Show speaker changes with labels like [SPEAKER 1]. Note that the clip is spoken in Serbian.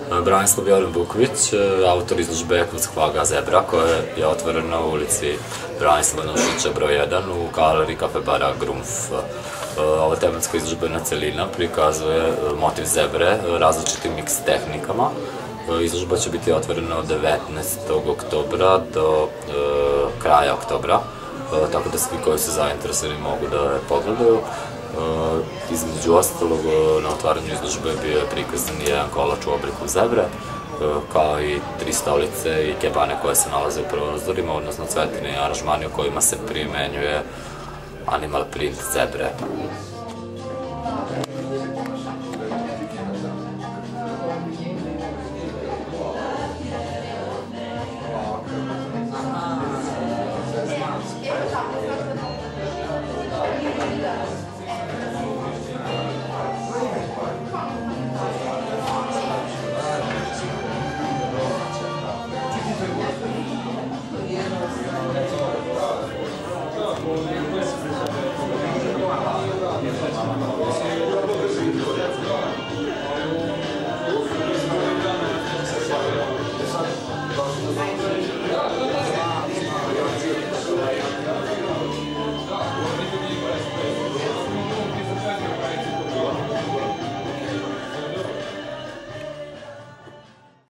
[SPEAKER 1] Branislav Jovan Buković, autor izložbe Kunsthaga Zebra, koja je otvorena u ulici Branislava Nušića broj 1 u galeriji Kafe bara Grunf. Ova tematska izložbena celina prikazuje motiv zebre različitim mix tehnikama. Izložba će biti otvorena od 19. oktobra do kraja oktobra, tako da svi koji su zainteresovani mogu da je pogledaju. Između ostalog, na otvaranju izložbe bio je prikazan jedan kolač u obliku zebre, kao i 3 stolice i kebane koje se nalaze u prozorima, odnosno cvetine i aranžmani u kojima se primenjuje animal print zebre.